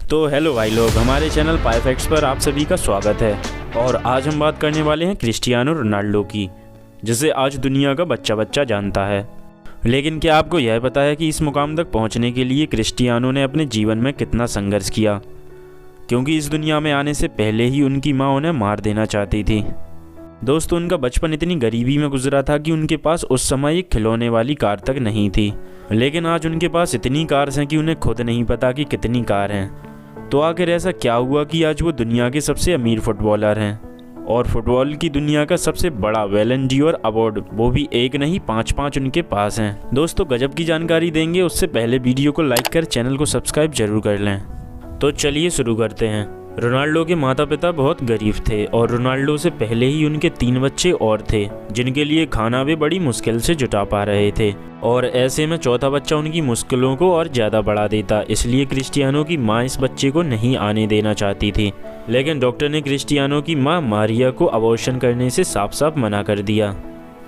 तो हेलो भाई लोग, हमारे चैनल पाई फैक्ट्स पर आप सभी का स्वागत है। और आज हम बात करने वाले हैं क्रिस्टियानो रोनाल्डो की, जिसे आज दुनिया का बच्चा बच्चा जानता है। लेकिन क्या आपको यह पता है कि इस मुकाम तक पहुंचने के लिए क्रिस्टियानो ने अपने जीवन में कितना संघर्ष किया? क्योंकि इस दुनिया में आने से पहले ही उनकी माँ उन्हें मार देना चाहती थी। दोस्तों, उनका बचपन इतनी गरीबी में गुजरा था कि उनके पास उस समय एक खिलौने वाली कार तक नहीं थी। लेकिन आज उनके पास इतनी कार्स हैं कि उन्हें खुद नहीं पता कि कितनी कार हैं। तो आखिर ऐसा क्या हुआ कि आज वो दुनिया के सबसे अमीर फुटबॉलर हैं और फुटबॉल की दुनिया का सबसे बड़ा बैलन डी'ओर अवार्ड, वो भी एक नहीं 5 उनके पास हैं। दोस्तों, गजब की जानकारी देंगे, उससे पहले वीडियो को लाइक कर चैनल को सब्सक्राइब जरूर कर लें। तो चलिए शुरू करते हैं। रोनाल्डो के माता पिता बहुत गरीब थे और रोनाल्डो से पहले ही उनके 3 बच्चे और थे, जिनके लिए खाना भी बड़ी मुश्किल से जुटा पा रहे थे। और ऐसे में चौथा बच्चा उनकी मुश्किलों को और ज़्यादा बढ़ा देता। इसलिए क्रिस्टियानो की माँ इस बच्चे को नहीं आने देना चाहती थी। लेकिन डॉक्टर ने क्रिस्टियानो की माँ मारिया को अबॉर्शन करने से साफ साफ मना कर दिया।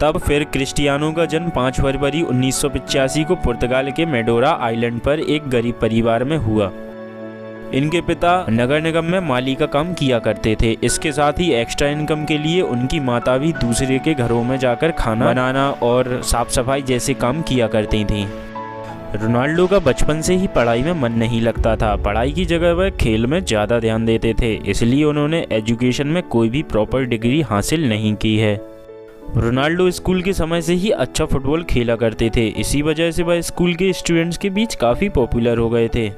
तब फिर क्रिस्टियानो का जन्म 5 फरवरी 1985 को पुर्तगाल के मेडोरा आइलैंड पर एक गरीब परिवार में हुआ। इनके पिता नगर निगम में माली का काम किया करते थे। इसके साथ ही एक्स्ट्रा इनकम के लिए उनकी माता भी दूसरे के घरों में जाकर खाना बनाना और साफ सफाई जैसे काम किया करती थीं। रोनाल्डो का बचपन से ही पढ़ाई में मन नहीं लगता था। पढ़ाई की जगह वह खेल में ज़्यादा ध्यान देते थे, इसलिए उन्होंने एजुकेशन में कोई भी प्रॉपर डिग्री हासिल नहीं की है। रोनाल्डो स्कूल के समय से ही अच्छा फुटबॉल खेला करते थे। इसी वजह से वह स्कूल के स्टूडेंट्स के बीच काफ़ी पॉपुलर हो गए थे।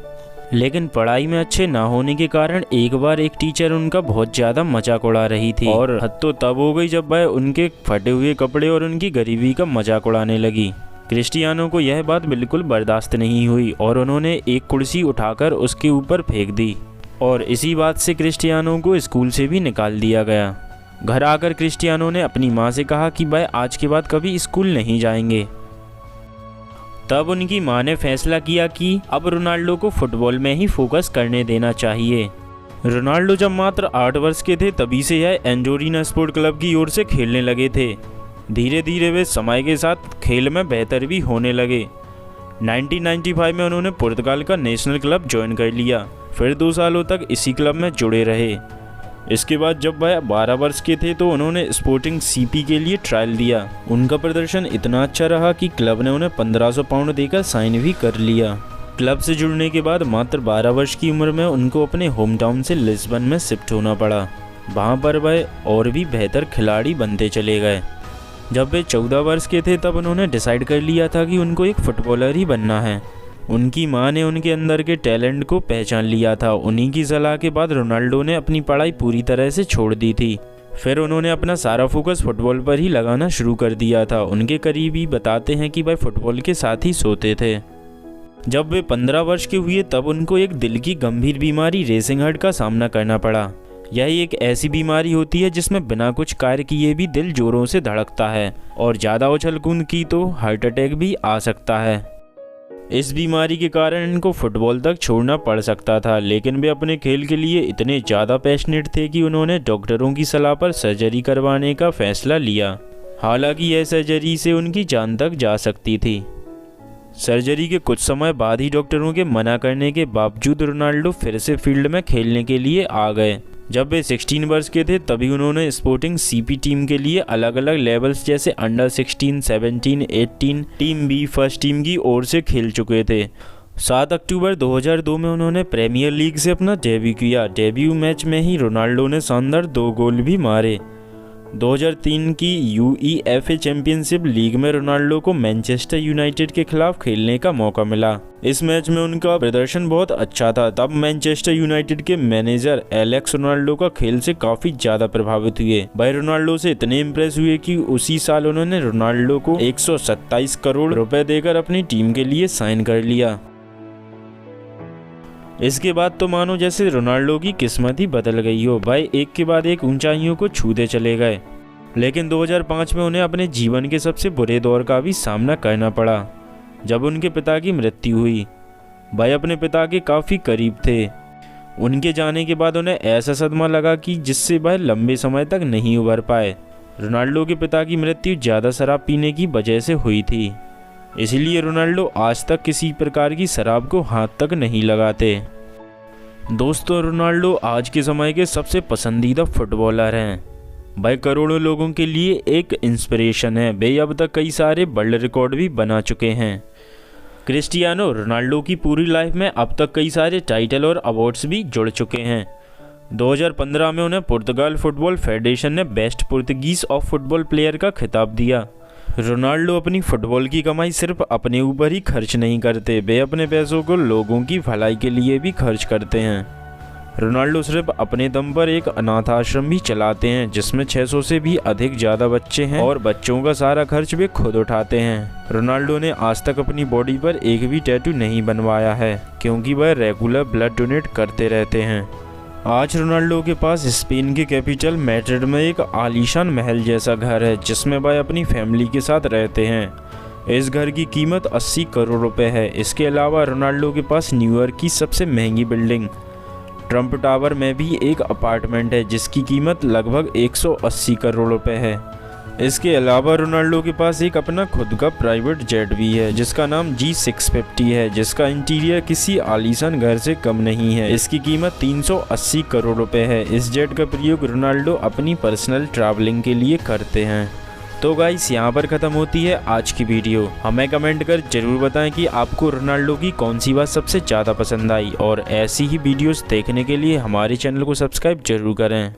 लेकिन पढ़ाई में अच्छे ना होने के कारण एक बार एक टीचर उनका बहुत ज़्यादा मजाक उड़ा रही थी। और हद तो तब हो गई जब वह उनके फटे हुए कपड़े और उनकी गरीबी का मजाक उड़ाने लगी। क्रिस्टियानो को यह बात बिल्कुल बर्दाश्त नहीं हुई और उन्होंने एक कुर्सी उठाकर उसके ऊपर फेंक दी। और इसी बात से क्रिस्टियानो को स्कूल से भी निकाल दिया गया। घर आकर क्रिस्टियानो ने अपनी माँ से कहा कि वह आज के बाद कभी स्कूल नहीं जाएंगे। तब उनकी मां ने फैसला किया कि अब रोनाल्डो को फुटबॉल में ही फोकस करने देना चाहिए। रोनाल्डो जब मात्र 8 वर्ष के थे तभी से यह एंजोरिना स्पोर्ट क्लब की ओर से खेलने लगे थे। धीरे धीरे वे समय के साथ खेल में बेहतर भी होने लगे। 1995 में उन्होंने पुर्तगाल का नेशनल क्लब ज्वाइन कर लिया। फिर 2 सालों तक इसी क्लब में जुड़े रहे। इसके बाद जब वह 12 वर्ष के थे तो उन्होंने स्पोर्टिंग सीपी के लिए ट्रायल दिया। उनका प्रदर्शन इतना अच्छा रहा कि क्लब ने उन्हें 1500 पाउंड देकर साइन भी कर लिया। क्लब से जुड़ने के बाद मात्र 12 वर्ष की उम्र में उनको अपने होम टाउन से लिस्बन में शिफ्ट होना पड़ा। वहाँ पर वह और भी बेहतर खिलाड़ी बनते चले गए। जब वे 14 वर्ष के थे तब उन्होंने डिसाइड कर लिया था कि उनको एक फुटबॉलर ही बनना है। उनकी मां ने उनके अंदर के टैलेंट को पहचान लिया था। उन्हीं की सलाह के बाद रोनाल्डो ने अपनी पढ़ाई पूरी तरह से छोड़ दी थी। फिर उन्होंने अपना सारा फोकस फुटबॉल पर ही लगाना शुरू कर दिया था। उनके करीबी बताते हैं कि वह फुटबॉल के साथ ही सोते थे। जब वे 15 वर्ष के हुए तब उनको एक दिल की गंभीर बीमारी रेसिंग हार्ट का सामना करना पड़ा। यह एक ऐसी बीमारी होती है जिसमें बिना कुछ कार्य किए भी दिल जोरों से धड़कता है और ज़्यादा उछल कूद की तो हार्ट अटैक भी आ सकता है। इस बीमारी के कारण इनको फुटबॉल तक छोड़ना पड़ सकता था। लेकिन वे अपने खेल के लिए इतने ज़्यादा पैशनेट थे कि उन्होंने डॉक्टरों की सलाह पर सर्जरी करवाने का फैसला लिया। हालांकि यह सर्जरी से उनकी जान तक जा सकती थी। सर्जरी के कुछ समय बाद ही डॉक्टरों के मना करने के बावजूद रोनाल्डो फिर से फील्ड में खेलने के लिए आ गए। जब वे 16 वर्ष के थे तभी उन्होंने स्पोर्टिंग सीपी टीम के लिए अलग अलग लेवल्स जैसे under 16, 17, 18, team B first team की ओर से खेल चुके थे। 7 अक्टूबर 2002 में उन्होंने प्रीमियर लीग से अपना डेब्यू किया। डेब्यू मैच में ही रोनाल्डो ने शानदार 2 गोल भी मारे। 2003 की यूईएफए चैंपियनशिप लीग में रोनाल्डो को मैनचेस्टर यूनाइटेड के खिलाफ खेलने का मौका मिला। इस मैच में उनका प्रदर्शन बहुत अच्छा था। तब मैनचेस्टर यूनाइटेड के मैनेजर एलेक्स रोनाल्डो का खेल से काफ़ी ज़्यादा प्रभावित हुए। वह रोनाल्डो से इतने इम्प्रेस हुए कि उसी साल उन्होंने रोनाल्डो को 127 करोड़ रुपए देकर अपनी टीम के लिए साइन कर लिया। इसके बाद तो मानो जैसे रोनाल्डो की किस्मत ही बदल गई हो। भाई एक के बाद एक ऊंचाइयों को छूते चले गए। लेकिन 2005 में उन्हें अपने जीवन के सबसे बुरे दौर का भी सामना करना पड़ा जब उनके पिता की मृत्यु हुई। भाई अपने पिता के काफ़ी करीब थे। उनके जाने के बाद उन्हें ऐसा सदमा लगा कि जिससे वह लंबे समय तक नहीं उभर पाए। रोनाल्डो के पिता की मृत्यु ज़्यादा शराब पीने की वजह से हुई थी। इसलिए रोनाल्डो आज तक किसी प्रकार की शराब को हाथ तक नहीं लगाते। दोस्तों, रोनाल्डो आज के समय के सबसे पसंदीदा फुटबॉलर हैं। वह करोड़ों लोगों के लिए एक इंस्पिरेशन है। वे अब तक कई सारे वर्ल्ड रिकॉर्ड भी बना चुके हैं। क्रिस्टियानो रोनाल्डो की पूरी लाइफ में अब तक कई सारे टाइटल और अवार्ड्स भी जुड़ चुके हैं। 2015 में उन्हें पुर्तगाल फुटबॉल फेडरेशन ने best Portuguese of football player का खिताब दिया। रोनाल्डो अपनी फुटबॉल की कमाई सिर्फ अपने ऊपर ही खर्च नहीं करते, वे अपने पैसों को लोगों की भलाई के लिए भी खर्च करते हैं। रोनाल्डो सिर्फ अपने दम पर एक अनाथ आश्रम भी चलाते हैं, जिसमें 600 से भी अधिक ज़्यादा बच्चे हैं और बच्चों का सारा खर्च वे खुद उठाते हैं। रोनाल्डो ने आज तक अपनी बॉडी पर एक भी टैटू नहीं बनवाया है, क्योंकि वह रेगुलर ब्लड डोनेट करते रहते हैं। आज रोनाल्डो के पास स्पेन के कैपिटल मैड्रिड में एक आलीशान महल जैसा घर है, जिसमें वह अपनी फैमिली के साथ रहते हैं। इस घर की कीमत 80 करोड़ रुपए है। इसके अलावा रोनाल्डो के पास न्यूयॉर्क की सबसे महंगी बिल्डिंग ट्रम्प टावर में भी एक अपार्टमेंट है, जिसकी कीमत लगभग 180 करोड़ रुपए है। इसके अलावा रोनाल्डो के पास एक अपना खुद का प्राइवेट जेट भी है, जिसका नाम G650 है, जिसका इंटीरियर किसी आलीशान घर से कम नहीं है। इसकी कीमत 380 करोड़ रुपए है। इस जेट का प्रयोग रोनाल्डो अपनी पर्सनल ट्रैवलिंग के लिए करते हैं। तो गाइस, यहाँ पर ख़त्म होती है आज की वीडियो। हमें कमेंट कर जरूर बताएं कि आपको रोनाल्डो की कौन सी बात सबसे ज़्यादा पसंद आई, और ऐसी ही वीडियोस देखने के लिए हमारे चैनल को सब्सक्राइब जरूर करें।